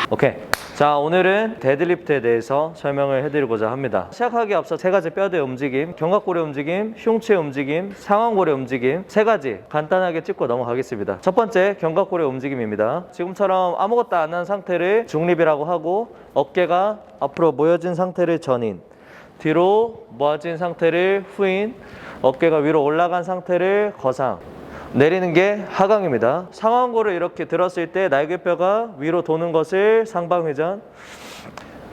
오케이. 자, 오늘은 데드리프트에 대해서 설명을 해드리고자 합니다. 시작하기 앞서 세 가지 뼈대 움직임, 견갑골의 움직임, 흉추의 움직임, 상완골의 움직임 세 가지 간단하게 짚고 넘어가겠습니다. 첫 번째, 견갑골의 움직임입니다. 지금처럼 아무것도 안 한 상태를 중립이라고 하고, 어깨가 앞으로 모여진 상태를 전인, 뒤로 모아진 상태를 후인, 어깨가 위로 올라간 상태를 거상, 내리는 게 하강입니다. 상완골을 이렇게 들었을 때 날개뼈가 위로 도는 것을 상방회전,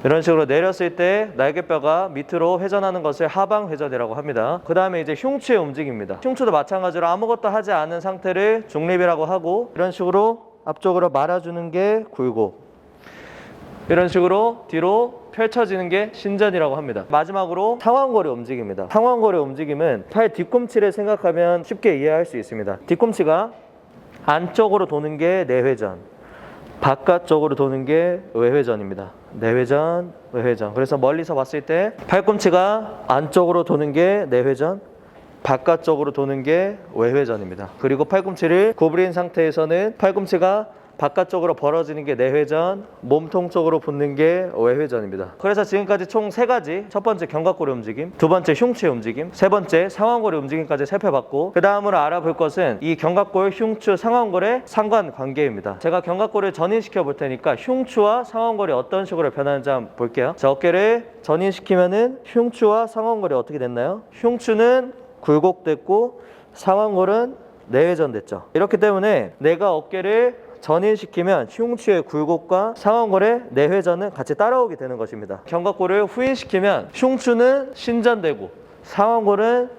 이런 식으로 내렸을 때 날개뼈가 밑으로 회전하는 것을 하방회전이라고 합니다. 그 다음에 이제 흉추의 움직임입니다. 흉추도 마찬가지로 아무것도 하지 않은 상태를 중립이라고 하고, 이런 식으로 앞쪽으로 말아주는 게 굴곡, 이런 식으로 뒤로 펼쳐지는 게 신전이라고 합니다. 마지막으로 상완골의 움직임입니다. 상완골의 움직임은 팔 뒤꿈치를 생각하면 쉽게 이해할 수 있습니다. 뒤꿈치가 안쪽으로 도는 게 내회전, 바깥쪽으로 도는 게 외회전입니다. 내회전, 외회전. 그래서 멀리서 봤을 때 팔꿈치가 안쪽으로 도는 게 내회전, 바깥쪽으로 도는 게 외회전입니다. 그리고 팔꿈치를 구부린 상태에서는 팔꿈치가 바깥쪽으로 벌어지는 게 내회전, 몸통 쪽으로 붙는 게 외회전입니다. 그래서 지금까지 총 세 가지, 첫 번째 견갑골의 움직임, 두 번째 흉추의 움직임, 세 번째 상완골의 움직임까지 살펴봤고, 그 다음으로 알아볼 것은 이 견갑골, 흉추, 상완골의 상관관계입니다. 제가 견갑골을 전인시켜 볼 테니까 흉추와 상완골이 어떤 식으로 변하는지 한번 볼게요. 자, 어깨를 전인시키면은 흉추와 상완골이 어떻게 됐나요? 흉추는 굴곡됐고 상완골은 내회전됐죠. 이렇기 때문에 내가 어깨를 전인시키면 흉추의 굴곡과 상완골의 내회전은 같이 따라오게 되는 것입니다. 견갑골을 후인시키면 흉추는 신전되고 상완골은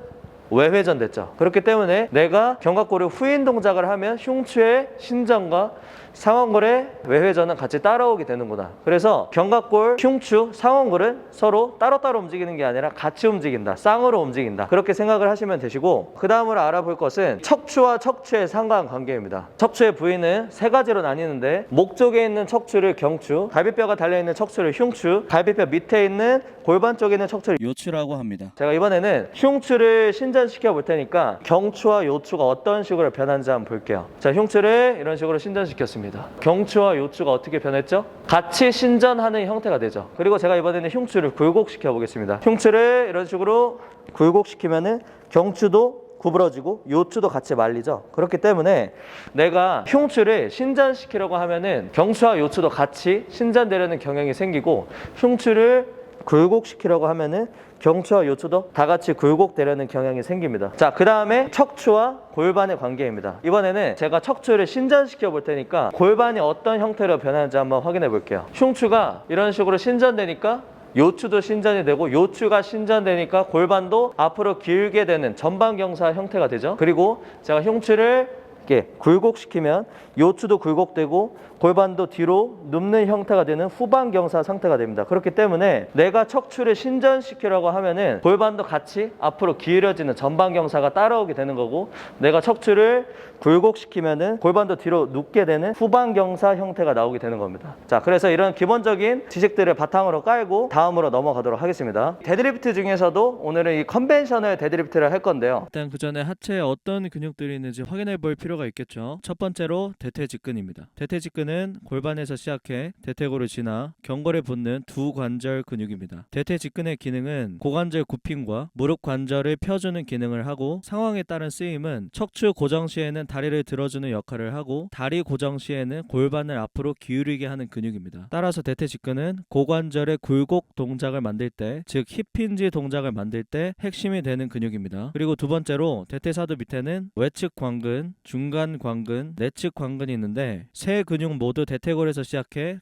외회전됐죠. 그렇기 때문에 내가 견갑골을 후인 동작을 하면 흉추의 신전과 상완골의 외회전은 같이 따라오게 되는구나. 그래서 견갑골, 흉추, 상완골은 서로 따로따로 움직이는 게 아니라 같이 움직인다, 쌍으로 움직인다, 그렇게 생각을 하시면 되시고, 그 다음으로 알아볼 것은 척추와 척추의 상관관계입니다. 척추의 부위는 세 가지로 나뉘는데, 목 쪽에 있는 척추를 경추, 갈비뼈가 달려있는 척추를 흉추, 갈비뼈 밑에 있는 골반 쪽에 있는 척추를 요추라고 합니다. 제가 이번에는 흉추를 신전시켜 볼 테니까 경추와 요추가 어떤 식으로 변하는지 한번 볼게요. 자, 흉추를 이런 식으로 신전시켰습니다. 경추와 요추가 어떻게 변했죠? 같이 신전하는 형태가 되죠. 그리고 제가 이번에는 흉추를 굴곡시켜 보겠습니다. 흉추를 이런 식으로 굴곡시키면은 경추도 구부러지고 요추도 같이 말리죠. 그렇기 때문에 내가 흉추를 신전시키려고 하면은 경추와 요추도 같이 신전되려는 경향이 생기고, 흉추를 굴곡시키려고 하면은 경추와 요추도 다 같이 굴곡되려는 경향이 생깁니다. 자, 그 다음에 척추와 골반의 관계입니다. 이번에는 제가 척추를 신전시켜 볼 테니까 골반이 어떤 형태로 변하는지 한번 확인해 볼게요. 흉추가 이런 식으로 신전되니까 요추도 신전이 되고, 요추가 신전되니까 골반도 앞으로 길게 되는 전방경사 형태가 되죠. 그리고 제가 흉추를 이렇게 굴곡시키면 요추도 굴곡되고 골반도 뒤로 눕는 형태가 되는 후방경사 상태가 됩니다. 그렇기 때문에 내가 척추를 신전시키려고 하면은 골반도 같이 앞으로 기울여지는 전방경사가 따라오게 되는 거고, 내가 척추를 굴곡시키면은 골반도 뒤로 눕게 되는 후방경사 형태가 나오게 되는 겁니다. 자, 그래서 이런 기본적인 지식들을 바탕으로 깔고 다음으로 넘어가도록 하겠습니다. 데드리프트 중에서도 오늘은 이 컨벤셔널 데드리프트를 할 건데요. 일단 그 전에 하체에 어떤 근육들이 있는지 확인해 볼 필요가 있겠죠. 첫 번째로 대퇴직근입니다. 대퇴직근은 골반에서 시작해 대퇴골을 지나 견골에 붙는 두 관절 근육입니다. 대퇴직근의 기능은 고관절 굽힘과 무릎 관절을 펴주는 기능을 하고, 상황에 따른 쓰임은 척추 고정 시에는 다리를 들어주는 역할을 하고, 다리 고정 시에는 골반을 앞으로 기울이게 하는 근육입니다. 따라서 대퇴직근은 고관절의 굴곡 동작을 만들 때, 즉 힙힌지 동작을 만들 때 핵심이 되는 근육입니다. 그리고 두 번째로 대퇴사두 밑에는 외측 광근, 중간 광근, 내측 광근이 있는데, 세 근육 모두 대퇴골에서 시작해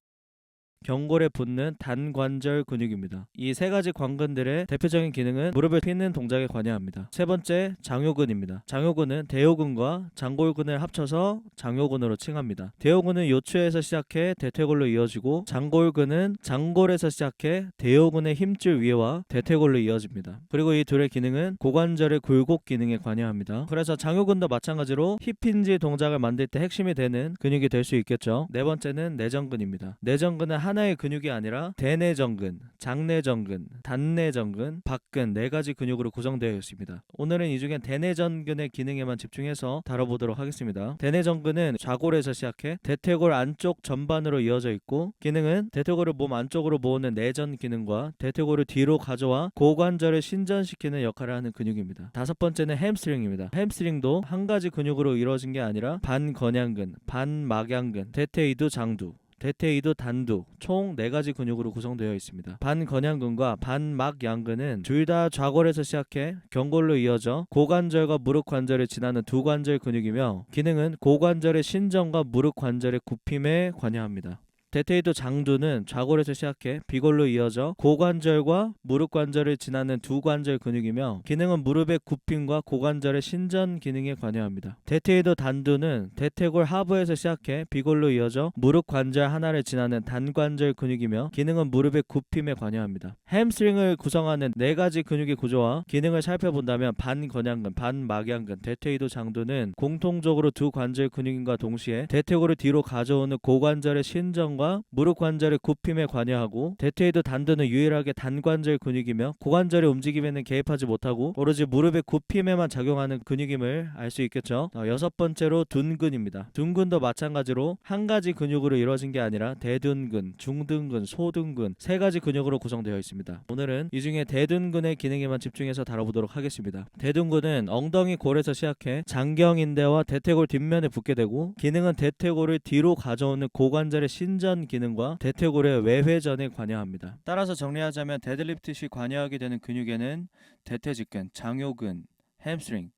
경골에 붙는 단관절 근육입니다. 이 세 가지 관근들의 대표적인 기능은 무릎을 펴는 동작에 관여합니다. 세 번째, 장요근입니다. 장요근은 대요근과 장골근을 합쳐서 장요근으로 칭합니다. 대요근은 요추에서 시작해 대퇴골로 이어지고, 장골근은 장골에서 시작해 대요근의 힘줄 위에와 대퇴골로 이어집니다. 그리고 이 둘의 기능은 고관절의 굴곡 기능에 관여합니다. 그래서 장요근도 마찬가지로 힙힌지 동작을 만들 때 핵심이 되는 근육이 될 수 있겠죠. 네 번째는 내전근입니다. 내전근은 하나의 근육이 아니라 대내전근, 장내전근, 단내전근, 박근 네 가지 근육으로 구성되어 있습니다. 오늘은 이 중에 대내전근의 기능에만 집중해서 다뤄보도록 하겠습니다. 대내전근은 좌골에서 시작해 대퇴골 안쪽 전반으로 이어져 있고, 기능은 대퇴골을 몸 안쪽으로 모으는 내전 기능과 대퇴골을 뒤로 가져와 고관절을 신전시키는 역할을 하는 근육입니다. 다섯 번째는 햄스트링입니다. 햄스트링도 한 가지 근육으로 이루어진 게 아니라 반건양근, 반막양근, 대퇴이두 장두, 대퇴이두 단두 총 4가지 근육으로 구성되어 있습니다. 반건양근과 반막양근은 둘 다 좌골에서 시작해 경골로 이어져 고관절과 무릎 관절을 지나는 두 관절 근육이며, 기능은 고관절의 신전과 무릎 관절의 굽힘에 관여합니다. 대퇴이두 장두는 좌골에서 시작해 비골로 이어져 고관절과 무릎 관절을 지나는 두 관절 근육이며, 기능은 무릎의 굽힘과 고관절의 신전 기능에 관여합니다. 대퇴이두 단두는 대퇴골 하부에서 시작해 비골로 이어져 무릎 관절 하나를 지나는 단관절 근육이며, 기능은 무릎의 굽힘에 관여합니다. 햄스트링을 구성하는 4가지 근육의 구조와 기능을 살펴본다면 반건양근, 반막양근, 대퇴이두 장두는 공통적으로 두 관절 근육인과 동시에 대퇴골을 뒤로 가져오는 고관절의 신전과 무릎 관절의 굽힘에 관여하고, 대퇴이두 단두는 유일하게 단관절 근육이며 고관절의 움직임에는 개입하지 못하고 오로지 무릎의 굽힘에만 작용하는 근육임을 알 수 있겠죠. 여섯 번째로 둔근입니다. 둔근도 마찬가지로 한 가지 근육으로 이루어진 게 아니라 대둔근, 중둔근, 소둔근 3가지 근육으로 구성되어 있습니다. 오늘은 이 중에 대둔근의 기능에만 집중해서 다뤄보도록 하겠습니다. 대둔근은 엉덩이 골에서 시작해 장경인대와 대퇴골 뒷면에 붙게 되고, 기능은 대퇴골을 뒤로 가져오는 고관절의 신전 기능과 대퇴골의 외회전에 관여합니다. 따라서 정리하자면 데드리프트 시 관여하게 되는 근육에는 대퇴직근, 장요근, 햄스트링,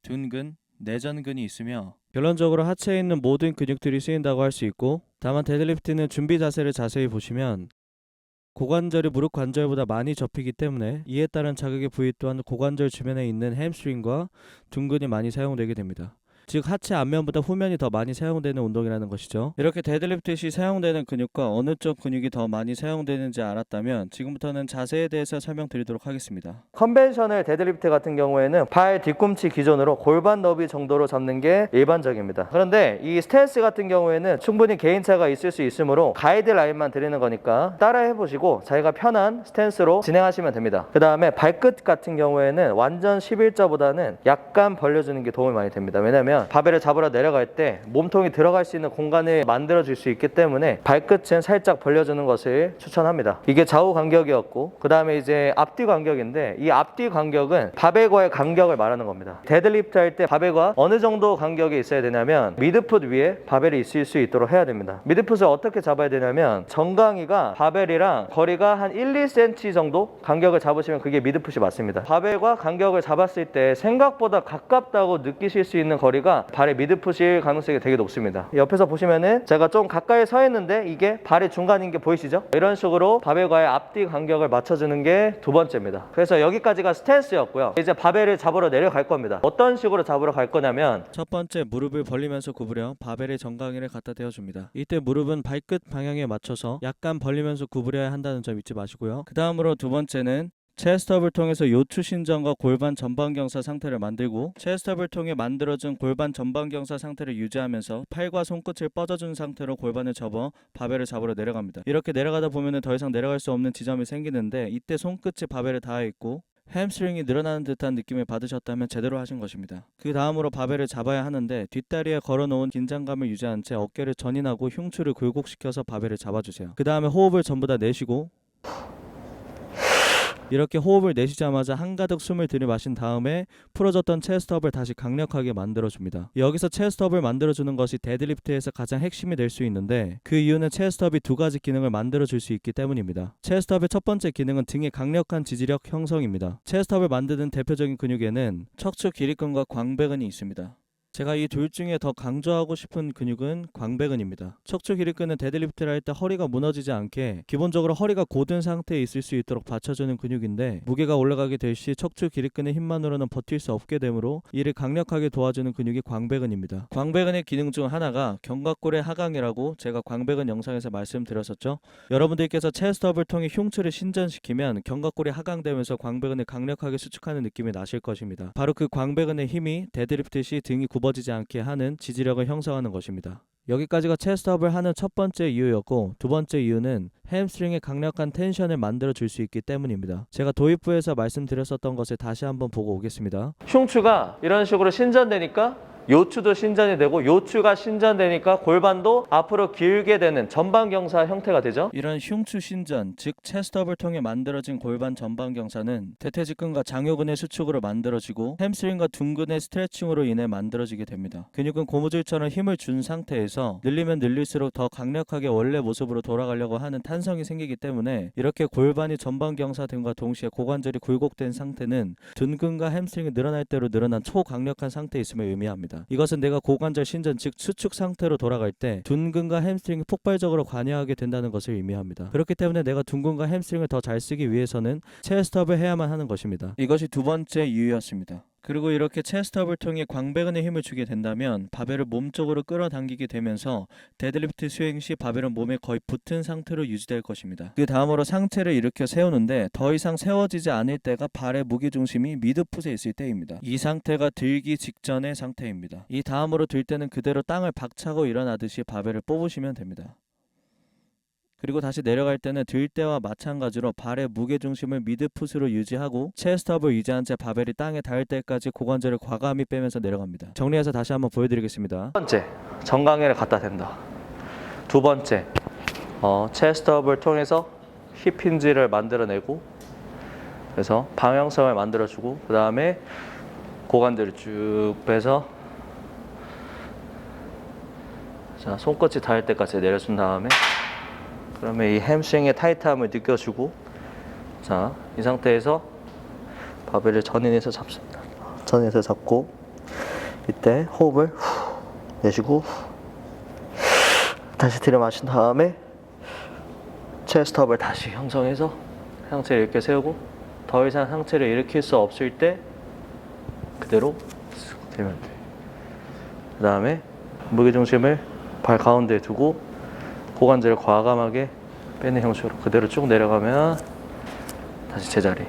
둔근, 내전근이 있으며, 결론적으로 하체에 있는 모든 근육들이 쓰인다고 할 수 있고, 다만 데드리프트는 준비 자세를 자세히 보시면 고관절이 무릎 관절보다 많이 접히기 때문에 이에 따른 자극의 부위 또한 고관절 주변에 있는 햄스트링과 둔근이 많이 사용되게 됩니다. 즉 하체 앞면보다 후면이 더 많이 사용되는 운동이라는 것이죠. 이렇게 데드리프트 시 사용되는 근육과 어느 쪽 근육이 더 많이 사용되는지 알았다면 지금부터는 자세에 대해서 설명드리도록 하겠습니다. 컨벤셔널 데드리프트 같은 경우에는 발 뒤꿈치 기준으로 골반 너비 정도로 잡는 게 일반적입니다. 그런데 이 스탠스 같은 경우에는 충분히 개인차가 있을 수 있으므로 가이드라인만 드리는 거니까 따라해 보시고 자기가 편한 스탠스로 진행하시면 됩니다. 그 다음에 발끝 같은 경우에는 완전 11자보다는 약간 벌려주는 게 도움이 많이 됩니다. 왜냐면 바벨을 잡으러 내려갈 때 몸통이 들어갈 수 있는 공간을 만들어 줄 수 있기 때문에 발끝은 살짝 벌려주는 것을 추천합니다. 이게 좌우 간격이었고, 그 다음에 이제 앞뒤 간격인데, 이 앞뒤 간격은 바벨과의 간격을 말하는 겁니다. 데드리프트 할 때 바벨과 어느 정도 간격이 있어야 되냐면 미드풋 위에 바벨이 있을 수 있도록 해야 됩니다. 미드풋을 어떻게 잡아야 되냐면 정강이가 바벨이랑 거리가 한 1, 2cm 정도 간격을 잡으시면 그게 미드풋이 맞습니다. 바벨과 간격을 잡았을 때 생각보다 가깝다고 느끼실 수 있는 거리가 발의 미드풋일 가능성이 되게 높습니다. 옆에서 보시면은 제가 좀 가까이 서 있는데 이게 발의 중간인 게 보이시죠? 이런 식으로 바벨과의 앞뒤 간격을 맞춰주는 게 두 번째입니다. 그래서 여기까지가 스탠스였고요. 이제 바벨을 잡으러 내려갈 겁니다. 어떤 식으로 잡으러 갈 거냐면, 첫 번째, 무릎을 벌리면서 구부려 바벨의 정강이를 갖다 대어줍니다. 이때 무릎은 발끝 방향에 맞춰서 약간 벌리면서 구부려야 한다는 점 잊지 마시고요. 그 다음으로 두 번째는 체스트업을 통해서 요추 신전과 골반 전방경사 상태를 만들고, 체스트업을 통해 만들어진 골반 전방경사 상태를 유지하면서 팔과 손끝을 뻗어준 상태로 골반을 접어 바벨을 잡으러 내려갑니다. 이렇게 내려가다 보면 더 이상 내려갈 수 없는 지점이 생기는데, 이때 손끝이 바벨에 닿아 있고 햄스트링이 늘어나는 듯한 느낌을 받으셨다면 제대로 하신 것입니다. 그 다음으로 바벨을 잡아야 하는데, 뒷다리에 걸어놓은 긴장감을 유지한 채 어깨를 전인하고 흉추를 굴곡시켜서 바벨을 잡아주세요. 그 다음에 호흡을 전부 다 내쉬고, 이렇게 호흡을 내쉬자마자 한가득 숨을 들이마신 다음에 풀어졌던 체스트업을 다시 강력하게 만들어줍니다. 여기서 체스트업을 만들어주는 것이 데드리프트에서 가장 핵심이 될 수 있는데, 그 이유는 체스트업이 2가지 기능을 만들어줄 수 있기 때문입니다. 체스트업의 첫 번째 기능은 등의 강력한 지지력 형성입니다. 체스트업을 만드는 대표적인 근육에는 척추 기립근과 광배근이 있습니다. 제가 이 둘 중에 더 강조하고 싶은 근육은 광배근입니다. 척추 기립근은 데드리프트를 할 때 허리가 무너지지 않게 기본적으로 허리가 곧은 상태에 있을 수 있도록 받쳐주는 근육인데, 무게가 올라가게 될 시 척추 기립근의 힘만으로는 버틸 수 없게 되므로 이를 강력하게 도와주는 근육이 광배근입니다. 광배근의 기능 중 하나가 견갑골의 하강이라고 제가 광배근 영상에서 말씀드렸었죠. 여러분들께서 체스트업을 통해 흉추를 신전시키면 견갑골이 하강되면서 광배근을 강력하게 수축하는 느낌이 나실 것입니다. 바로 그 광배근의 힘이 데드리프트 시 등이 굽어지지 않게 하는 지지력을 형성하는 것입니다. 여기까지가 체스트업을 하는 첫 번째 이유였고, 두 번째 이유는 햄스트링에 강력한 텐션을 만들어 줄 수 있기 때문입니다. 제가 도입부에서 말씀드렸었던 것을 다시 한번 보고 오겠습니다. 흉추가 이런 식으로 신전되니까 요추도 신전이 되고, 요추가 신전되니까 골반도 앞으로 길게 되는 전방경사 형태가 되죠. 이런 흉추 신전, 즉 체스트업을 통해 만들어진 골반 전방경사는 대퇴직근과 장요근의 수축으로 만들어지고 햄스트링과 둔근의 스트레칭으로 인해 만들어지게 됩니다. 근육은 고무줄처럼 힘을 준 상태에서 늘리면 늘릴수록 더 강력하게 원래 모습으로 돌아가려고 하는 탄성이 생기기 때문에, 이렇게 골반이 전방경사됨과 동시에 고관절이 굴곡된 상태는 둔근과 햄스트링이 늘어날 대로 늘어난 초강력한 상태에 있음을 의미합니다. 이것은 내가 고관절 신전, 즉 수축 상태로 돌아갈 때 둔근과 햄스트링이 폭발적으로 관여하게 된다는 것을 의미합니다. 그렇기 때문에 내가 둔근과 햄스트링을 더 잘 쓰기 위해서는 체스트업을 해야만 하는 것입니다. 이것이 두 번째 이유였습니다. 그리고 이렇게 체스트업을 통해 광배근에 힘을 주게 된다면 바벨을 몸쪽으로 끌어당기게 되면서 데드리프트 수행 시 바벨은 몸에 거의 붙은 상태로 유지될 것입니다. 그 다음으로 상체를 일으켜 세우는데 더 이상 세워지지 않을 때가 발의 무게중심이 미드풋에 있을 때입니다. 이 상태가 들기 직전의 상태입니다. 이 다음으로 들 때는 그대로 땅을 박차고 일어나듯이 바벨을 뽑으시면 됩니다. 그리고 다시 내려갈 때는 들 때와 마찬가지로 발의 무게중심을 미드풋으로 유지하고 체스트업을 유지한 채 바벨이 땅에 닿을 때까지 고관절을 과감히 빼면서 내려갑니다. 정리해서 다시 한번 보여드리겠습니다. 첫 번째, 정강이를 갖다 댄다. 두 번째, 체스트업을 통해서 힙 힌지를 만들어내고, 그래서 방향성을 만들어주고, 그 다음에 고관절을 쭉 빼서, 자, 손끝이 닿을 때까지 내려준 다음에, 그러면 이 햄스트링의 타이트함을 느껴주고, 자, 이 상태에서 바벨을 전인해서 잡습니다. 전인해서 잡고, 이때 호흡을 내쉬고, 다시 들여 마신 다음에 체스트업을 다시 형성해서 상체를 이렇게 세우고, 더 이상 상체를 일으킬 수 없을 때 그대로 쓱 들면 돼요. 그 다음에 무게중심을 발 가운데에 두고 고관절을 과감하게 빼는 형식으로 그대로 쭉 내려가면 다시 제자리.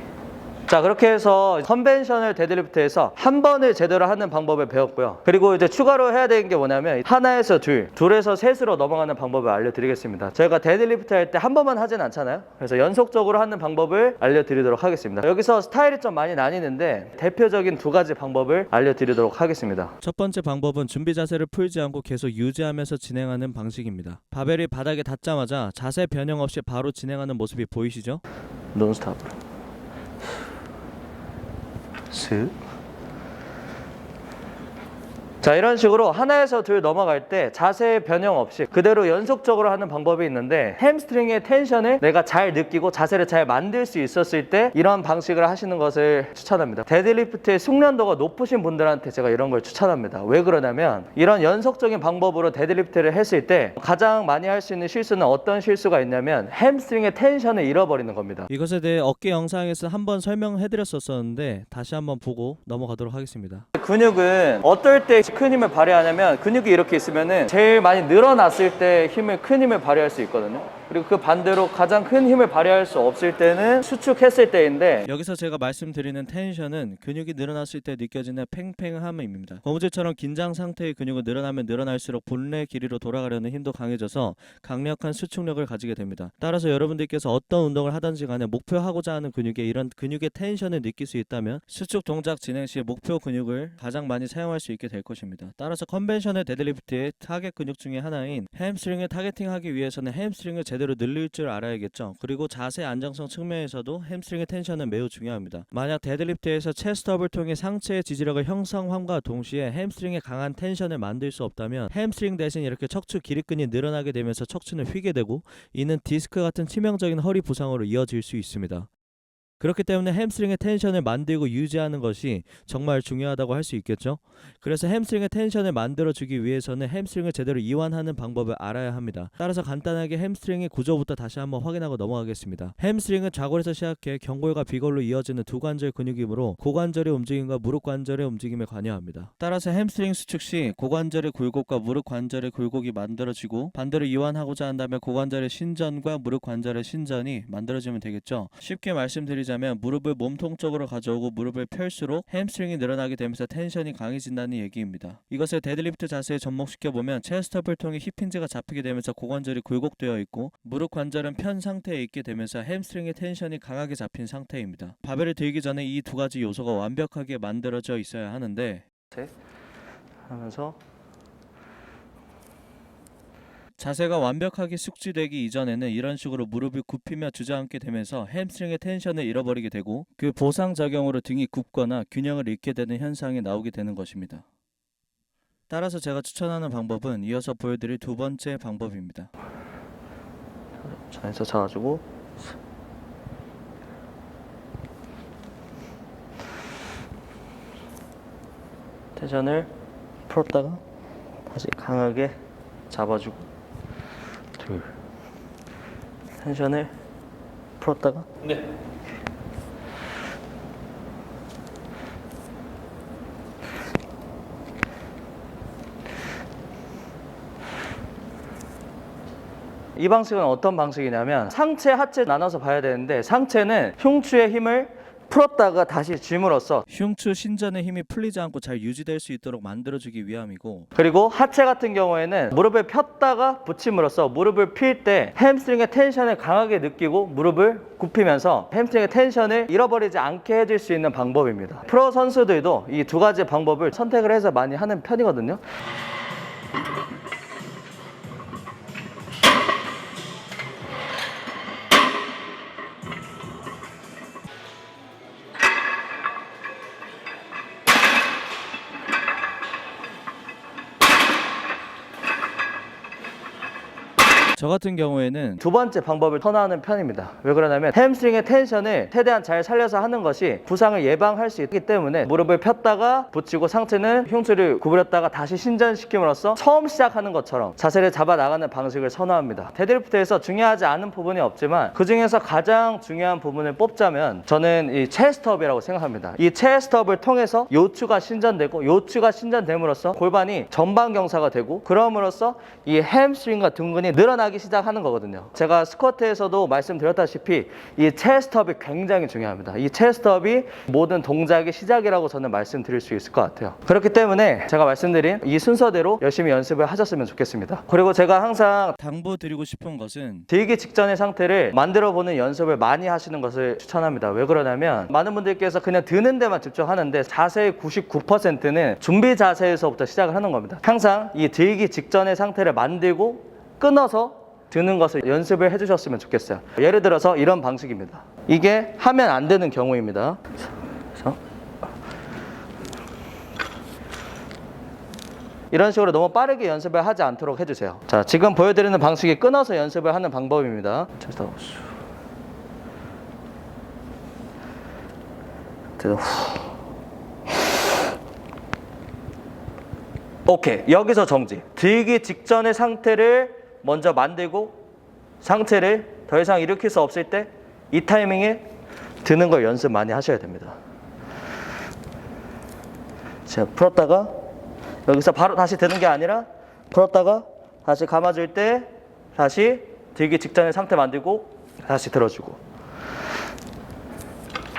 자, 그렇게 해서 컨벤셔널 데드리프트에서 한 번을 제대로 하는 방법을 배웠고요. 그리고 이제 추가로 해야 되는 게 뭐냐면 하나에서 둘, 둘에서 셋으로 넘어가는 방법을 알려드리겠습니다. 저희가 데드리프트 할 때 한 번만 하진 않잖아요. 그래서 연속적으로 하는 방법을 알려드리도록 하겠습니다. 여기서 스타일이 좀 많이 나뉘는데 대표적인 두 가지 방법을 알려드리도록 하겠습니다. 첫 번째 방법은 준비 자세를 풀지 않고 계속 유지하면서 진행하는 방식입니다. 바벨이 바닥에 닿자마자 자세 변형 없이 바로 진행하는 모습이 보이시죠? 논스톱으로 슥. 자, 이런 식으로 하나에서 둘 넘어갈 때 자세 변형 없이 그대로 연속적으로 하는 방법이 있는데, 햄스트링의 텐션을 내가 잘 느끼고 자세를 잘 만들 수 있었을 때 이런 방식을 하시는 것을 추천합니다. 데드리프트의 숙련도가 높으신 분들한테 제가 이런 걸 추천합니다. 왜 그러냐면 이런 연속적인 방법으로 데드리프트를 했을 때 가장 많이 할 수 있는 실수는 어떤 실수가 있냐면 햄스트링의 텐션을 잃어버리는 겁니다. 이것에 대해 어깨 영상에서 한번 설명해드렸었는데 다시 한번 보고 넘어가도록 하겠습니다. 근육은 어떨 때 큰 힘을 발휘하냐면, 근육이 이렇게 있으면은 제일 많이 늘어났을 때 큰 힘을 발휘할 수 있거든요. 그리고 그 반대로 가장 큰 힘을 발휘할 수 없을 때는 수축했을 때인데, 여기서 제가 말씀드리는 텐션은 근육이 늘어났을 때 느껴지는 팽팽함입니다. 고무줄처럼 긴장 상태의 근육은 늘어나면 늘어날수록 본래 길이로 돌아가려는 힘도 강해져서 강력한 수축력을 가지게 됩니다. 따라서 여러분들께서 어떤 운동을 하든지 간에 목표하고자 하는 근육에 이런 근육의 텐션을 느낄 수 있다면 수축 동작 진행 시 목표 근육을 가장 많이 사용할 수 있게 될 것입니다. 따라서 컨벤셔널 데드리프트의 타겟 근육 중에 하나인 햄스트링을 타겟팅하기 위해서는 햄스트링을 제대로 늘릴 줄 알아야겠죠. 그리고 자세 안정성 측면에서도 햄스트링의 텐션은 매우 중요합니다. 만약 데드리프트에서 체스트업을 통해 상체의 지지력을 형성함과 동시에 햄스트링의 강한 텐션을 만들 수 없다면 햄스트링 대신 이렇게 척추 기립근이 늘어나게 되면서 척추는 휘게 되고, 이는 디스크 같은 치명적인 허리 부상으로 이어질 수 있습니다. 그렇기 때문에 햄스트링의 텐션을 만들고 유지하는 것이 정말 중요하다고 할 수 있겠죠. 그래서 햄스트링의 텐션을 만들어주기 위해서는 햄스트링을 제대로 이완하는 방법을 알아야 합니다. 따라서 간단하게 햄스트링의 구조부터 다시 한번 확인하고 넘어가겠습니다. 햄스트링은 좌골에서 시작해 경골과 비골로 이어지는 두 관절 근육이므로 고관절의 움직임과 무릎 관절의 움직임에 관여합니다. 따라서 햄스트링 수축 시 고관절의 굴곡과 무릎 관절의 굴곡이 만들어지고 반대로 이완하고자 한다면 고관절의 신전과 무릎 관절의 신전이 만들어지면 되겠죠. 쉽게 말씀드리자면 무릎을 몸통 쪽으로 가져오고 무릎을 펼수록 햄스트링이 늘어나게 되면서 텐션이 강해진다는 얘기입니다. 이것을 데드리프트 자세에 접목시켜보면 체스트업을 통해 힙힌지가 잡히게 되면서 고관절이 굴곡되어 있고 무릎 관절은 편 상태에 있게 되면서 햄스트링의 텐션이 강하게 잡힌 상태입니다. 바벨을 들기 전에 이 두 가지 요소가 완벽하게 만들어져 있어야 하는데 하면서 자세가 완벽하게 숙지되기 이전에는 이런 식으로 무릎을 굽히며 주저앉게 되면서 햄스트링의 텐션을 잃어버리게 되고 그 보상작용으로 등이 굽거나 균형을 잃게 되는 현상이 나오게 되는 것입니다. 따라서 제가 추천하는 방법은 이어서 보여드릴 두 번째 방법입니다. 좌에서 잡아주고 텐션을 풀었다가 다시 강하게 잡아주고 둘 텐션을 풀었다가 이 방식은 어떤 방식이냐면 상체, 하체 나눠서 봐야 되는데 상체는 흉추의 힘을 풀었다가 다시 줌으로써 흉추 신전의 힘이 풀리지 않고 잘 유지될 수 있도록 만들어주기 위함이고 그리고 하체 같은 경우에는 무릎을 폈다가 붙임으로써 무릎을 필 때 햄스트링의 텐션을 강하게 느끼고 무릎을 굽히면서 햄스트링의 텐션을 잃어버리지 않게 해줄 수 있는 방법입니다. 프로 선수들도 이 두 가지 방법을 선택을 해서 많이 하는 편이거든요. 저 같은 경우에는 두 번째 방법을 선호하는 편입니다. 왜 그러냐면 햄스트링의 텐션을 최대한 잘 살려서 하는 것이 부상을 예방할 수 있기 때문에 무릎을 폈다가 붙이고 상체는 흉추를 구부렸다가 다시 신전시킴으로써 처음 시작하는 것처럼 자세를 잡아 나가는 방식을 선호합니다. 데드리프트에서 중요하지 않은 부분이 없지만 그 중에서 가장 중요한 부분을 뽑자면 저는 이 체스트업이라고 생각합니다. 이 체스트업을 통해서 요추가 신전되고 요추가 신전됨으로써 골반이 전방 경사가 되고 그럼으로써 이 햄스트링과 등근이 늘어나기 시작하는 거거든요. 제가 스쿼트에서도 말씀드렸다시피 이 체스트업이 굉장히 중요합니다. 이 체스트업이 모든 동작의 시작이라고 저는 말씀드릴 수 있을 것 같아요. 그렇기 때문에 제가 말씀드린 이 순서대로 열심히 연습을 하셨으면 좋겠습니다. 그리고 제가 항상 당부드리고 싶은 것은 들기 직전의 상태를 만들어보는 연습을 많이 하시는 것을 추천합니다. 왜 그러냐면 많은 분들께서 그냥 드는 데만 집중하는데 자세의 99%는 준비 자세에서부터 시작을 하는 겁니다. 항상 이 들기 직전의 상태를 만들고 끊어서 드는 것을 연습을 해주셨으면 좋겠어요. 예를 들어서 이런 방식입니다. 이게 하면 안 되는 경우입니다. 그래서 이런 식으로 너무 빠르게 연습을 하지 않도록 해주세요. 자, 지금 보여드리는 방식이 끊어서 연습을 하는 방법입니다. 오케이, 여기서 정지. 들기 직전의 상태를 먼저 만들고 상체를 더 이상 일으킬 수 없을 때 이 타이밍에 드는 걸 연습 많이 하셔야 됩니다. 자, 풀었다가 여기서 바로 다시 드는 게 아니라 풀었다가 다시 감아줄 때 다시 들기 직전의 상태 만들고 다시 들어주고,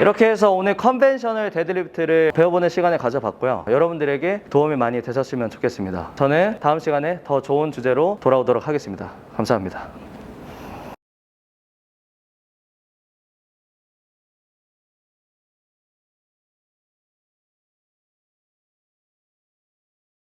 이렇게 해서 오늘 컨벤셔널 데드리프트를 배워보는 시간을 가져봤고요. 여러분들에게 도움이 많이 되셨으면 좋겠습니다. 저는 다음 시간에 더 좋은 주제로 돌아오도록 하겠습니다. 감사합니다.